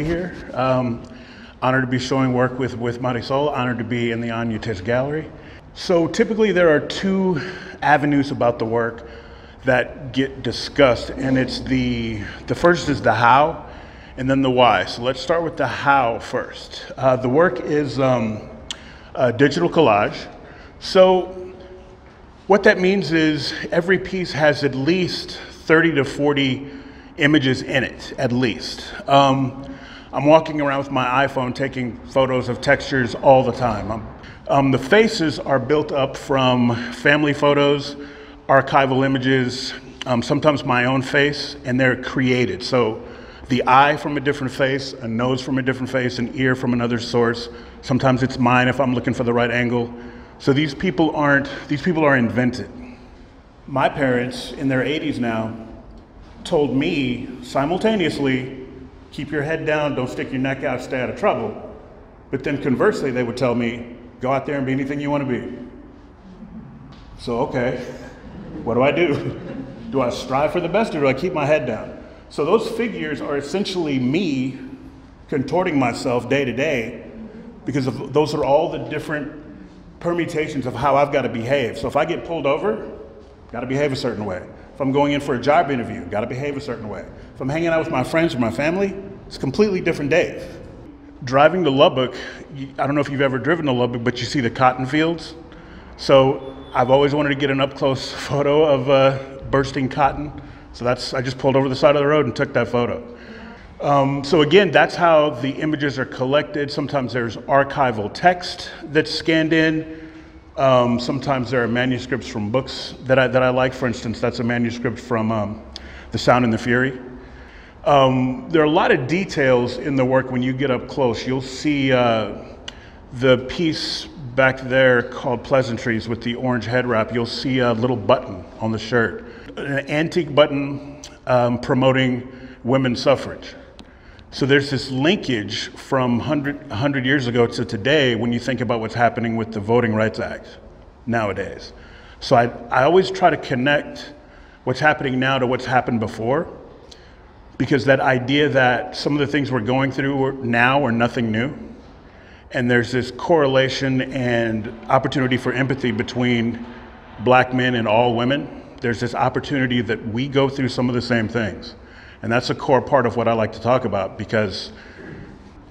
Here. Honored to be showing work with Marisol, honored to be in the Anya Tish Gallery. So typically there are two avenues about the work that get discussed, and it's the first is the how and then the why. So let's start with the how first. The work is a digital collage. So what that means is every piece has at least 30 to 40 images in it, at least. I'm walking around with my iPhone taking photos of textures all the time. The faces are built up from family photos, archival images, sometimes my own face, and they're created. So the eye from a different face, a nose from a different face, an ear from another source. Sometimes it's mine if I'm looking for the right angle. So these people are invented. My parents, in their 80s now, told me simultaneously, keep your head down, don't stick your neck out, stay out of trouble. But then conversely, they would tell me, go out there and be anything you want to be. So, okay, what do I do? Do I strive for the best or do I keep my head down? So those figures are essentially me contorting myself day to day because those are all the different permutations of how I've got to behave. So if I get pulled over, got to behave a certain way. If I'm going in for a job interview, got to behave a certain way. If I'm hanging out with my friends or my family, it's a completely different day. Driving to Lubbock, I don't know if you've ever driven to Lubbock, but you see the cotton fields. So I've always wanted to get an up-close photo of bursting cotton. So I just pulled over the side of the road and took that photo. So again, that's how the images are collected. Sometimes there's archival text that's scanned in. Sometimes there are manuscripts from books that I like. For instance, that's a manuscript from The Sound and the Fury. There are a lot of details in the work when you get up close. You'll see the piece back there called Pleasantries with the orange head wrap. You'll see a little button on the shirt, an antique button promoting women's suffrage. So there's this linkage from 100 years ago to today when you think about what's happening with the Voting Rights Act nowadays. So I always try to connect what's happening now to what's happened before, because that idea that some of the things we're going through now are nothing new. And there's this correlation and opportunity for empathy between black men and all women. There's this opportunity that we go through some of the same things. And that's a core part of what I like to talk about, because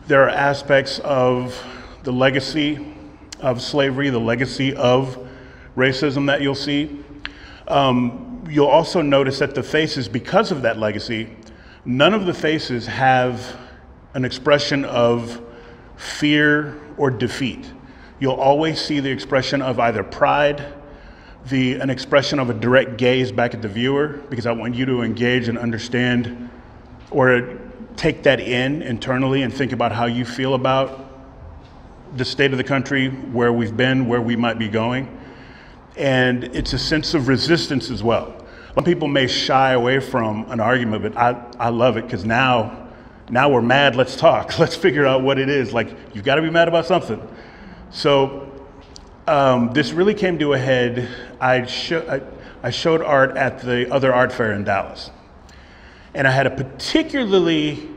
there are aspects of the legacy of slavery, the legacy of racism that you'll see. You'll also notice that the faces, because of that legacy, none of the faces have an expression of fear or defeat. You'll always see the expression of either pride, an expression of a direct gaze back at the viewer, because I want you to engage and understand or take that in internally and think about how you feel about the state of the country, where we've been, where we might be going. And it's a sense of resistance as well. Some people may shy away from an argument, but I love it, because now we're mad, let's talk. Let's figure out what it is. Like, you've got to be mad about something. So this really came to a head. I showed art at the other art fair in Dallas. And I had a particularly,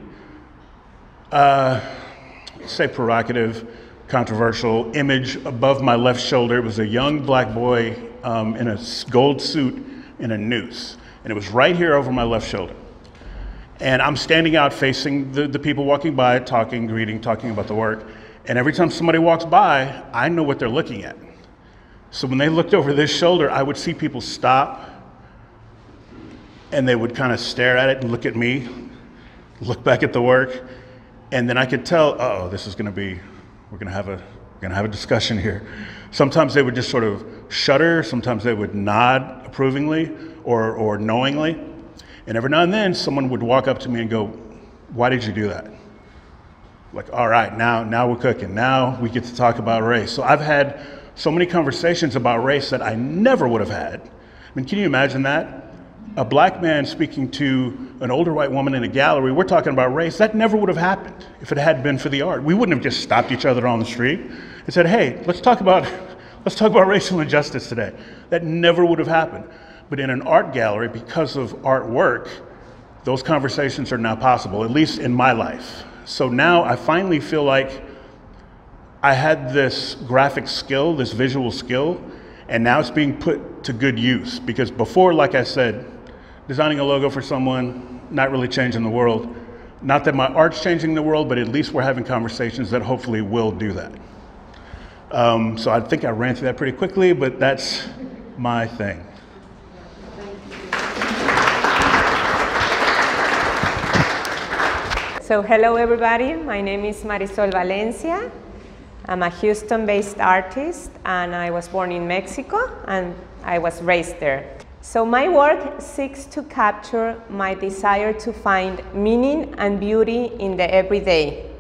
say provocative, controversial image above my left shoulder. It was a young black boy in a gold suit in a noose. And it was right here over my left shoulder. And I'm standing out facing the people walking by, talking, greeting, talking about the work. And every time somebody walks by, I know what they're looking at. So when they looked over this shoulder, I would see people stop, and they would kind of stare at it and look at me, look back at the work. And then I could tell, uh-oh, this is gonna be, we're gonna have a discussion here. Sometimes they would just sort of shudder, sometimes they would nod approvingly or knowingly. And every now and then, someone would walk up to me and go, why did you do that? Like, all right, now we're cooking. Now we get to talk about race. So I've had so many conversations about race that I never would have had. I mean, can you imagine that? A black man speaking to an older white woman in a gallery, we're talking about race. That never would have happened if it hadn't been for the art. We wouldn't have just stopped each other on the street and said, hey, let's talk about racial injustice today. That never would have happened. But in an art gallery, because of artwork, those conversations are now possible, at least in my life. So now I finally feel like I had this graphic skill, this visual skill, and now it's being put to good use. Because before, like I said, designing a logo for someone, not really changing the world. Not that my art's changing the world, but at least we're having conversations that hopefully will do that. So I think I ran through that pretty quickly, but that's my thing. So hello everybody, my name is Marisol Valencia. I'm a Houston-based artist and I was born in Mexico and I was raised there. So my work seeks to capture my desire to find meaning and beauty in the everyday,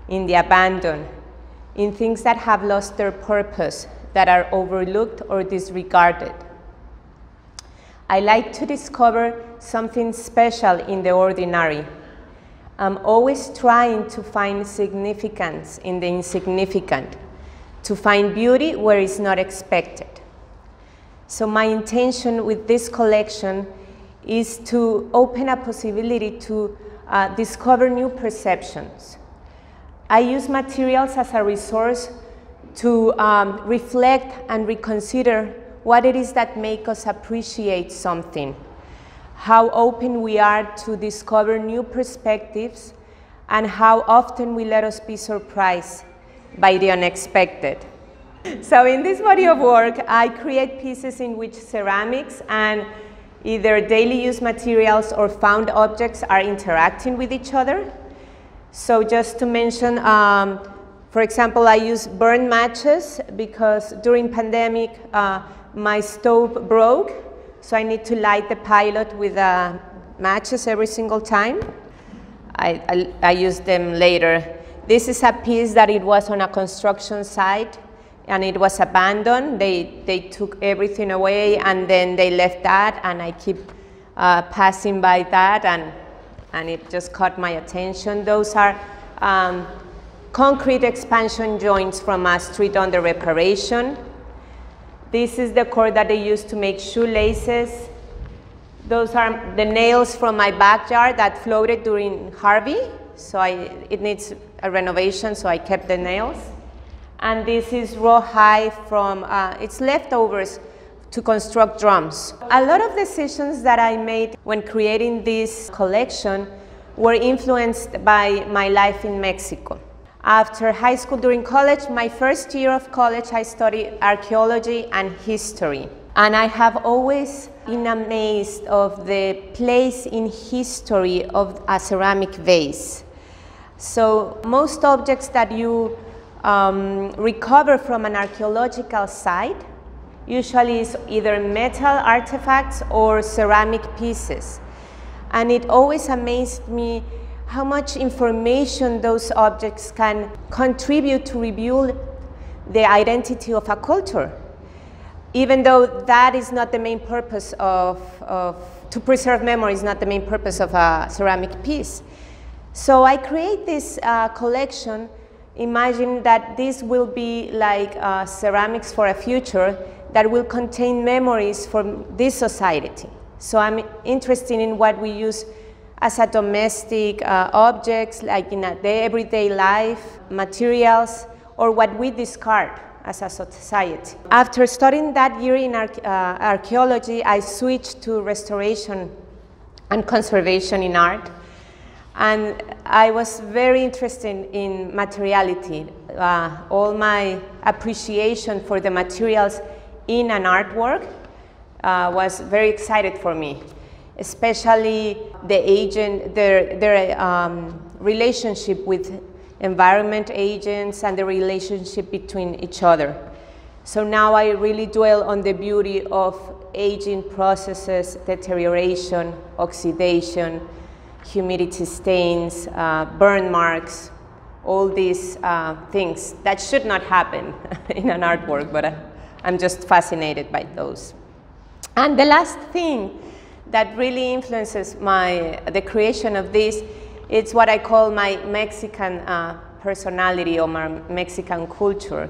in the abandoned, in things that have lost their purpose, that are overlooked or disregarded. I like to discover something special in the ordinary. I'm always trying to find significance in the insignificant, to find beauty where it's not expected. So my intention with this collection is to open a possibility to discover new perceptions. I use materials as a resource to reflect and reconsider what it is that makes us appreciate something, how open we are to discover new perspectives, and how often we let us be surprised by the unexpected. So in this body of work, I create pieces in which ceramics and either daily use materials or found objects are interacting with each other. So just to mention, for example, I use burn matches because during pandemic, my stove broke. So I need to light the pilot with matches every single time. I use them later. This is a piece that it was on a construction site and it was abandoned. They took everything away and then they left that, and I keep passing by that, and it just caught my attention. Those are concrete expansion joints from a street under reparation. This is the cord that they used to make shoelaces. Those are the nails from my backyard that floated during Harvey. So it needs a renovation, so I kept the nails. And this is rawhide from its leftovers to construct drums. A lot of decisions that I made when creating this collection were influenced by my life in Mexico. After high school, during college, my first year of college, I studied archaeology and history. And I have always been amazed of the place in history of a ceramic vase. So most objects that you recover from an archaeological site usually is either metal artifacts or ceramic pieces. And it always amazed me how much information those objects can contribute to reveal the identity of a culture, even though that is not the main purpose to preserve memory is not the main purpose of a ceramic piece. So I create this collection, imagine that this will be like ceramics for a future that will contain memories from this society. So I'm interested in what we use as a domestic objects, like in the everyday life, materials, or what we discard as a society. After studying that year in archaeology, I switched to restoration and conservation in art. And I was very interested in materiality. All my appreciation for the materials in an artwork was very excited for me, especially the agent, their relationship with environment agents and the relationship between each other. So now I really dwell on the beauty of aging processes, deterioration, oxidation, humidity stains, burn marks, all these things that should not happen in an artwork, but I'm just fascinated by those. And the last thing that really influences the creation of this, it's what I call my Mexican personality or my Mexican culture.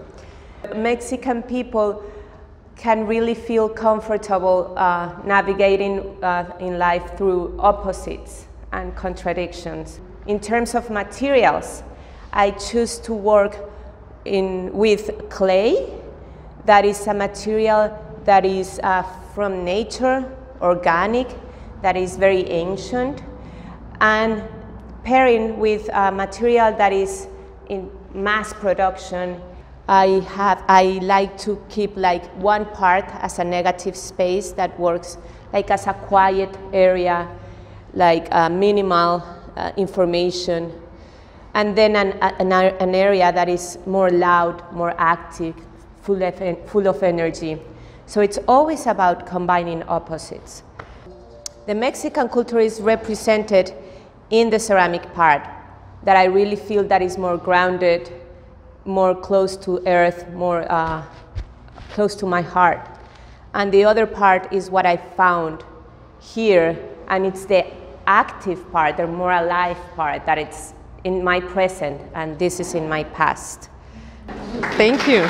Mexican people can really feel comfortable navigating in life through opposites and contradictions. In terms of materials, I choose to work with clay. That is a material that is from nature, organic, that is very ancient, and pairing with a material that is in mass production. I like to keep like one part as a negative space that works like as a quiet area, like minimal information, and then an area that is more loud, more active, full of energy. So it's always about combining opposites. The Mexican culture is represented in the ceramic part, that I really feel that is more grounded, more close to earth, more close to my heart. And the other part is what I found here, and it's the active part, the more alive part, that it's in my present, and this is in my past. Thank you.